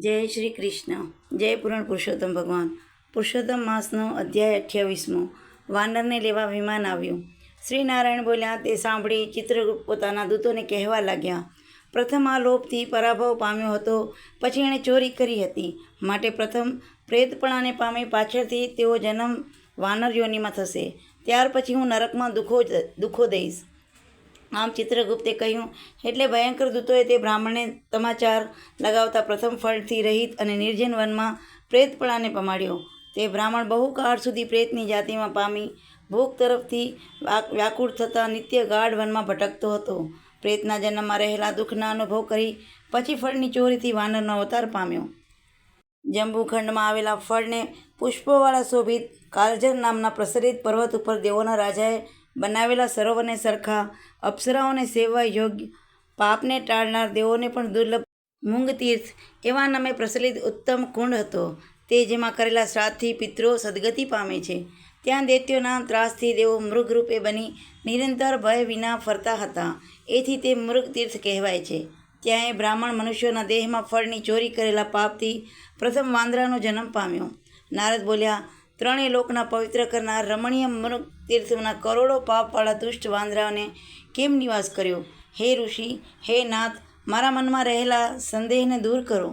જય શ્રી કૃષ્ણ. જય પૂરણ પુરુષોત્તમ ભગવાન. પુરુષોત્તમ માસનો અધ્યાય 28મો. વાનરને લેવા વિમાન આવ્યું. શ્રી નારાયણ બોલ્યા તે સાંભળી ચિત્રગુપ્ત પોતાના દૂતોને કહેવા લાગ્યા, પ્રથમ આ લોભથી પરાભવ પામ્યો હતો, પછી એણે ચોરી કરી હતી, માટે પ્રથમ પ્રેતપણાને પામી પાછળથી તેઓ જન્મ વાનર યોનિમાં થશે. ત્યાર પછી હું નરકમાં દુઃખો દઈશ. આમ ચિત્રગુપ્તે કહ્યું એટલે ભયંકર દૂતોએ તે બ્રાહ્મણને સમાચાર લગાવતા પ્રથમ ફળથી રહિત અને નિર્જન વનમાં પ્રેતપણાને પમાડ્યો. તે બ્રાહ્મણ બહુ કાળ સુધી પ્રેતની જાતિમાં પામી ભૂખ તરફથી વ્યાકુળ થતાં નિત્ય ગાઢ વનમાં ભટકતો હતો. પ્રેતના જન્મમાં રહેલા દુઃખના અનુભવ કરી પછી ફળની ચોરીથી વાનરનો અવતાર પામ્યો. જંબુખંડમાં આવેલા ફળને પુષ્પોવાળા શોભિત કાલજર નામના પ્રસરિત પર્વત ઉપર દેવોના રાજાએ બનાવેલા સરોવરને સરખા, અપ્સરાઓને સેવવા યોગ્ય, પાપને ટાળનાર, દેવોને પણ દુર્લભ મૂંગતીર્થ એવા નામે પ્રચલિત ઉત્તમ કુંડ હતો, તે જેમાં કરેલા શ્રાદ્ધથી પિતરો સદગતિ પામે છે. ત્યાં દૈત્યોના ત્રાસથી દેવો મૃગરૂપે બની નિરંતર ભય વિના ફરતા હતા, એથી તે મૃગતીર્થ કહેવાય છે. ત્યાં એ બ્રાહ્મણ મનુષ્યોના દેહમાં ફળની ચોરી કરેલા પાપથી પ્રથમ વાંદરાનો જન્મ પામ્યો. નારદ બોલ્યા, ત્રણેય લોકના પવિત્ર કરનાર રમણીય મૃગ તીર્થના કરોડો પાપવાળા દુષ્ટ વાંદરાઓને કેમ નિવાસ કર્યો? હે ઋષિ, હે નાથ, મારા મનમાં રહેલા સંદેહને દૂર કરો.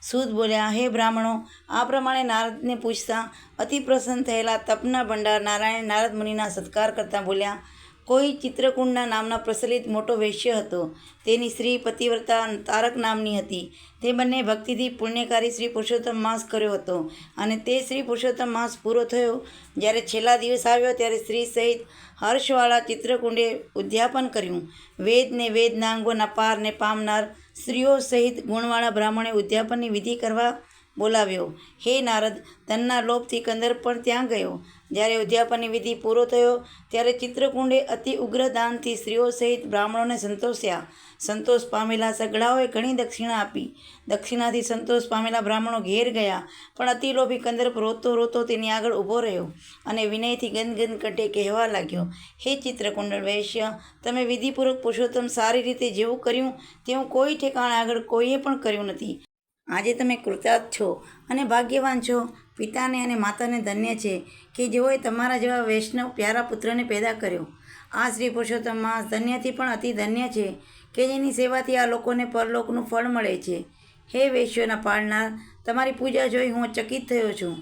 સૂત બોલ્યા, હે બ્રાહ્મણો, આ પ્રમાણે નારદને પૂછતા અતિ પ્રસન્ન થયેલા તપના ભંડાર નારાયણ નારદ મુનિના સત્કાર કરતાં બોલ્યા, કોઈ ચિત્રકુંડના નામના પ્રચલિત મોટો વૈશ્ય હતો. તેની સ્ત્રી પતિવ્રતા તારક નામની હતી. તે બંને ભક્તિથી પુણ્યકારી શ્રી પુરુષોત્તમ માસ કર્યો હતો, અને તે શ્રી પુરુષોત્તમ માસ પૂરો થયો જ્યારે છેલ્લા દિવસ આવ્યો ત્યારે સ્ત્રી સહિત હર્ષવાળા ચિત્રકુંડે ઉદ્યાપન કર્યું. વેદને વેદનાંગોના પારને પામનાર સ્ત્રીઓ સહિત ગુણવાળા બ્રાહ્મણે ઉદ્યાપનની વિધિ કરવા બોલાવ્યો. હે નારદ, ધનના લોભથી કંદર પણ ત્યાં ગયો. જ્યારે ઉદ્યાપનની વિધિ પૂરો થયો ત્યારે ચિત્રકુંડે અતિ ઉગ્ર દાનથી સ્ત્રીઓ સહિત બ્રાહ્મણોને સંતોષ્યા. સંતોષ પામેલા સગડાઓએ ઘણી દક્ષિણા આપી. દક્ષિણાથી સંતોષ પામેલા બ્રાહ્મણો ઘેર ગયા, પણ અતિ લોભી કંદર્પ રોતો રોતો તેની આગળ ઊભો રહ્યો અને વિનયથી ગનગન કંઠે કહેવા લાગ્યો, હે ચિત્રકુંડ વૈશ્ય, તમે વિધિપૂર્વક પુરુષોત્તમ સારી રીતે જેવું કર્યું તેવું કોઈ ઠેકાણે આગળ કોઈએ પણ કર્યું નથી. આજે તમે કૃતાર્થ છો અને ભાગ્યવાન છો. પિતાને અને માતાને ધન્ય છે કે જેઓએ તમારા જેવા વૈષ્ણવ પ્યારા પુત્રને પેદા કર્યો. આ શ્રી પુરુષોત્તમ માસ ધન્યથી પણ અતિ ધન્ય છે કે જેની સેવાથી આ લોકોને પરલોકનું ફળ મળે છે. હે વૈશ્યોના પાળનાર, તમારી પૂજા જોઈ હું ચકિત થયો છું.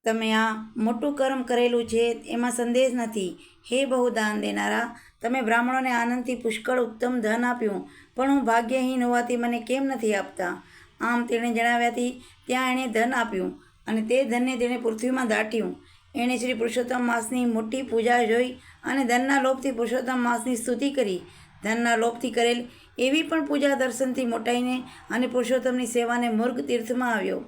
તમે આ મોટું કર્મ કરેલું છે એમાં સંદેહ નથી. હે બહુ દાન દેનારા, તમે બ્રાહ્મણોને આનંદથી પુષ્કળ ઉત્તમ ધન આપ્યું, પણ હું ભાગ્યહીન હોવાથી મને કેમ નથી આપતા? આમ તેણે જણાવ્યાથી ત્યાં એણે ધન આપ્યું, અને તે ધનને તેણે પૃથ્વીમાં દાટ્યું. એણે શ્રી પુરુષોત્તમ માસની મોટી પૂજા જોઈ અને ધનના લોભથી પુરુષોત્તમ માસની સ્તુતિ કરી. ધનના લોભથી કરેલ એવી પણ પૂજા દર્શનથી મોટાઈને અને પુરુષોત્તમની સેવાને મૂર્ગ તીર્થમાં આવ્યો.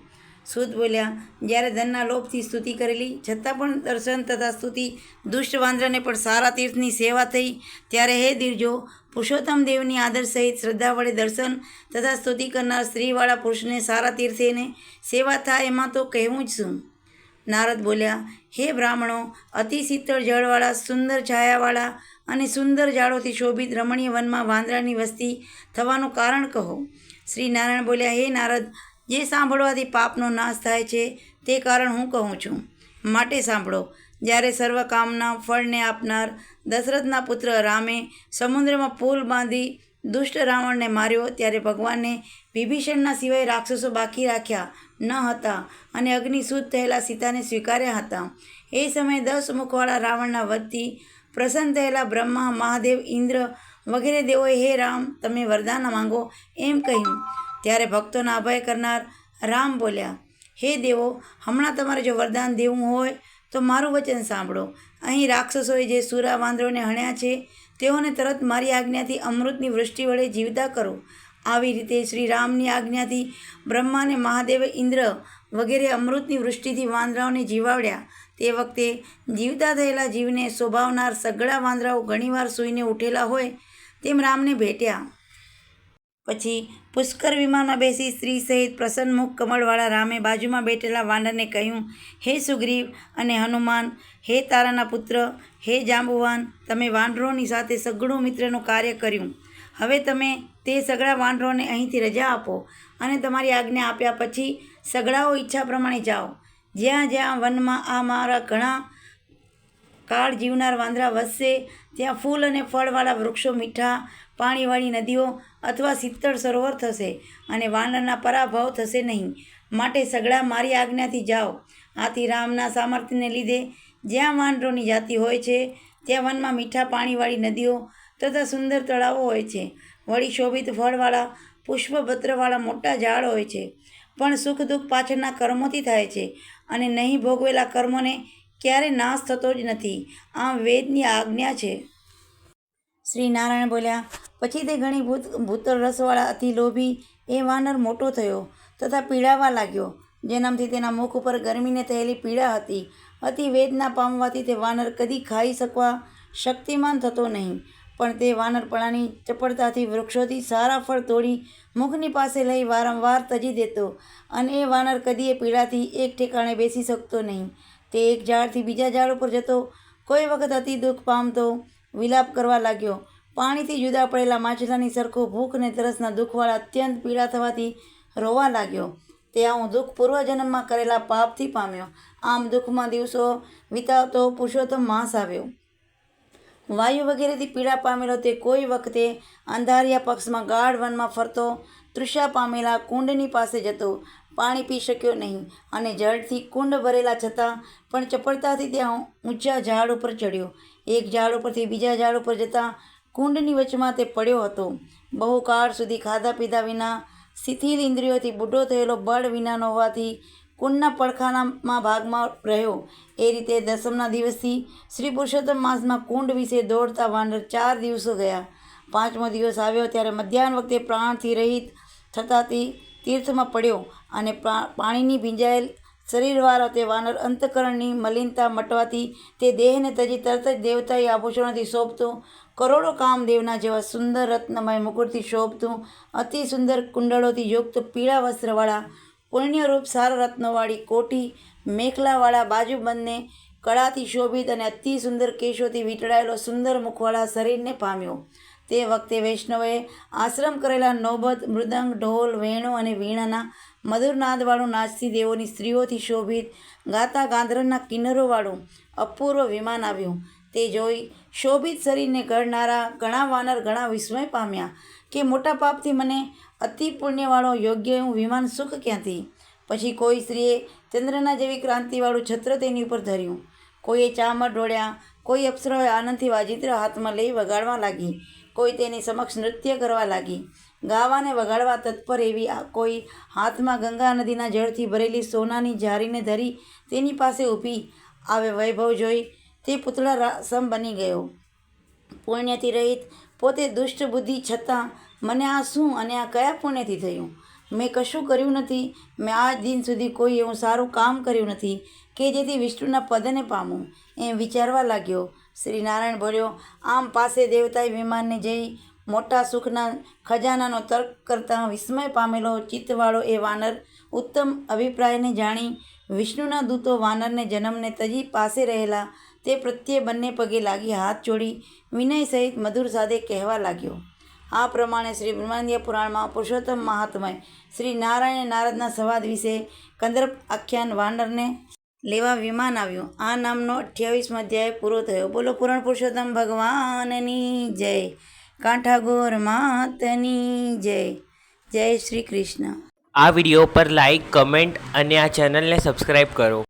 સૂત બોલ્યા, જ્યારે ધનના લોભથી સ્તુતિ કરેલી છતાં પણ દર્શન તથા સ્તુતિ દુષ્ટ વાંદરાને પણ સારા તીર્થની સેવા થઈ, ત્યારે હે દીર્જો, પુરુષોત્તમ દેવની આદર સહિત શ્રદ્ધા વડે દર્શન તથા સ્તુતિ કરનાર સ્ત્રીવાળા પુરુષને સારા તીર્થેને સેવા થાય એમાં તો કહેવું જ શું? નારદ બોલ્યા, હે બ્રાહ્મણો, અતિ શીતળ જળવાળા, સુંદર છાયાવાળા અને સુંદર ઝાડોથી શોભિત રમણીય વનમાં વાંદરાની વસ્તી થવાનું કારણ કહો. શ્રી નારાયણ બોલ્યા, હે નારદ, જે સાંભળવાથી પાપનો નાશ થાય છે તે કારણ હું કહું છું, માટે સાંભળો. જ્યારે સર્વ કામના ફળને આપનાર દશરથના પુત્ર રામે સમુદ્રમાં પુલ બાંધી દુષ્ટ રાવણને માર્યો, ત્યારે ભગવાને વિભીષણના સિવાય રાક્ષસો બાકી રાખ્યા ન હતા અને અગ્નિસૂત થયેલા સીતાને સ્વીકાર્યા હતા. એ સમયે 10 મુખવાળા રાવણના વધથી પ્રસન્ન થયેલા બ્રહ્મા, મહાદેવ, ઇન્દ્ર વગેરે દેવોએ હે રામ, તમે વરદાન માંગો એમ કહ્યું. ત્યારે ભક્તોના અભય કરનાર રામ બોલ્યા, હે દેવો, હમણાં તમારે જો વરદાન દેવું હોય તો મારું વચન સાંભળો. અહીં રાક્ષસોએ જે સુરા વાંદરોને હણ્યા છે તેઓને તરત મારી આજ્ઞાથી અમૃતની વૃષ્ટિ વડે જીવતા કરો. આવી રીતે શ્રી રામની આજ્ઞાથી બ્રહ્મા અને મહાદેવે ઇન્દ્ર વગેરે અમૃતની વૃષ્ટિથી વાંદરાઓને જીવાડ્યા. તે વખતે જીવતા થયેલા જીવને શોભાવનાર સઘળા વાંદરાઓ ઘણીવાર સૂઈને ઉઠેલા હોય તેમ રામને ભેટ્યા. પછી પુષ્કર વિમાનમાં બેસી સ્ત્રી સહિત પ્રસન્નમુખ કમળવાળા રામે બાજુમાં બેઠેલા વાનરને કહ્યું, હે સુગ્રીવ અને હનુમાન, હે તારાના પુત્ર, હે જાંબુવાન, તમે વાનરોની સાથે સઘળું મિત્રનું કાર્ય કર્યું. હવે તમે તે સગળા વાનરોને અહીંથી રજા આપો અને તમારી આજ્ઞા આપ્યા પછી સગળાઓ ઈચ્છા પ્રમાણે જાઓ. જ્યાં જ્યાં વનમાં આ મારા ઘણા કાળ જીવનાર વાંદરા વસશે ત્યાં ફૂલ અને ફળવાળા વૃક્ષો, મીઠા પાણીવાળી નદીઓ અથવા શીતળ સરોવર થશે અને વાનરના પરાભવ થશે નહીં. માટે સગળા મારી આજ્ઞાથી જાઓ. આથી રામના સામર્થ્યને લીધે જ્યાં વાનરોની જાતિ હોય છે ત્યાં વનમાં મીઠા પાણીવાળી નદીઓ તથા સુંદર તળાવો હોય છે. વળી શોભિત ફળવાળા પુષ્પપત્રવાળા મોટા ઝાડ હોય છે. પણ સુખ દુઃખ પાછળના કર્મોથી થાય છે અને નહીં ભોગવેલા કર્મોને ક્યારે નાશ થતો જ નથી. આમ વેદની આજ્ઞા છે. શ્રી નારાયણ બોલ્યા. પછી તે ઘણી ભૂતળ રસવાળા અતિ લોભી એ વાનર મોટો થયો તથા પીડાવા લાગ્યો. જન્મથી તેના મુખ ઉપર ગરમીને થયેલી પીડા હતી. અતિ વેદના પામવાથી તે વાનર કદી ખાઈ શકવા શક્તિમાન થતો નહીં. પણ તે વાનરપણાની ચપળતાથી વૃક્ષોથી સારા ફળ તોડી મુખની પાસે લઈ વારંવાર તજી દેતો અને એ વાનર કદી એ પીડાથી એક ઠેકાણે બેસી શકતો નહીં. તે એક ઝાડથી બીજા ઝાડ ઉપર જતો, કોઈ વખત અતિ દુઃખ પામતો વિલાપ કરવા લાગ્યો. પાણીથી જુદા પડેલા માછલાની સરખો ભૂખ અને તરસના દુઃખવાળા અત્યંત પીડા થવાથી રોવા લાગ્યો. તે આવું દુઃખ પૂર્વજન્મમાં કરેલા પાપથી પામ્યો. આમ દુઃખમાં દિવસો વિતાવતો પુરુષોત્તમ માસ આવ્યો. વાયુ વગેરેથી પીડા પામેલો તે કોઈ વખતે અંધારિયા પક્ષમાં ગાઢ વનમાં ફરતો તૃષા પામેલા કુંડની પાસે જતો. પાણી પી શક્યો નહીં અને જળથી કુંડ ભરેલા છતાં પણ ચપળતાથી ત્યાં ઊંચા ઝાડ ઉપર ચડ્યો. એક ઝાડ ઉપરથી બીજા ઝાડ ઉપર જતાં કુંડની વચમાં તે પડ્યો હતો. બહુ કાળ સુધી ખાધા પીધા વિના, શિથિલ ઇન્દ્રિયોથી બુઢો થયેલો, બળ વિનાનો હોવાથી કુંડના પડખાનામાં ભાગમાં રહ્યો. એ રીતે દસમના દિવસથી શ્રી પુરુષોત્તમ માસમાં કુંડ વિશે દોડતા વાનર 4 દિવસો ગયા. 5મો દિવસ આવ્યો ત્યારે મધ્યાહન વખતે પ્રાણથી રહિત થતાથી તીર્થમાં પડ્યો અને પાણીની ભીંજાયેલ શરીરવાળો તે વાનર અંતઃકરણની મલિનતા મટવાથી તે દેહને તજી તરત જ દેવતાઈ આભૂષણોથી શોભતું, કરોડો કામદેવના જેવા સુંદર રત્નમય મુકુટથી શોભતું, અતિ સુંદર કુંડળોથી યુક્ત પીળા વસ્ત્રવાળા, પુણ્યરૂપ સારા રત્નોવાળી કોટી મેખલાવાળા, બાજુબંધને કળાથી શોભિત અને અતિ સુંદર કેશોથી વીંટળાયેલો સુંદર મુખવાળા શરીરને પામ્યો. તે વખતે વૈષ્ણવોએ આશ્રમ કરેલા નૌબત, મૃદંગ, ઢોલ, વેણુ અને વીણાના મધુર નાદવાળું નાચતી દેવોની સ્ત્રીઓથી શોભિત ગાતા ગાંધર્વના કિન્નરોવાળું અપૂર્વ વિમાન આવ્યું. તે જોઈ શોભિત શરીરને ગળનારા ઘણા વાનર ઘણા વિસ્મય પામ્યા કે મોટા પાપથી મને અતિ પુણ્યવાળો યોગ્ય એવું વિમાન સુખ ક્યાંથી? પછી કોઈ સ્ત્રીએ ચંદ્રના જેવી ક્રાંતિવાળું છત્ર તેની ઉપર ધર્યું. કોઈએ ચામર ઢોળ્યા, કોઈ અપ્સરાઓએ આનંદથી વાજિત્ર હાથમાં લઈ વગાડવા લાગી, કોઈ તેની સમક્ષ નૃત્ય કરવા લાગી. ગાવાને વગાડવા તત્પર એવી કોઈ હાથમાં ગંગા નદીના જળથી ભરેલી સોનાની જારીને ધરી તેની પાસે ઊભી. આવે વૈભવ જોઈ તે પૂતળા સમ બની ગયો. પુણ્યથી રહિત, પોતે દુષ્ટ બુદ્ધિ છતાં મને આ શું અને આ કયા પુણ્યથી થયું? મેં કશું કર્યું નથી. મેં આજ દિન સુધી કોઈ એવું સારું કામ કર્યું નથી કે જેથી વિષ્ણુના પદને પામું, એમ વિચારવા લાગ્યો. શ્રી નારાયણ બોલ્યો. આમ પાસે દેવતાએ વિમાનને જઈ મોટા સુખના ખજાનાનો તર્ક કરતાં વિસ્મય પામેલો ચિત્તવાળો એ વાનર ઉત્તમ અભિપ્રાયને જાણી વિષ્ણુના દૂતો વાનરને જન્મને તજી પાસે રહેલા તે પ્રત્યે બંને પગે લાગી હાથ જોડી વિનય સહિત મધુર સાદે કહેવા લાગ્યો. આ પ્રમાણે શ્રી બ્રહ્માંડીય પુરાણમાં પુરુષોત્તમ મહાત્મય શ્રી નારાયણ નારદના સંવાદ વિશે કંદર્પ આખ્યાન વાનરને લેવા વિમાન આવ્યું. આ નામનો 28મો અધ્યાય પૂરો થયો. બોલો પુરાણ પુરુષોત્તમ ભગવાનની જય. કાંઠાગોર માતની જય. જય શ્રી કૃષ્ણ. આ વિડીયો પર લાઈક, કમેન્ટ અને આ ચેનલને સબસ્ક્રાઈબ કરો.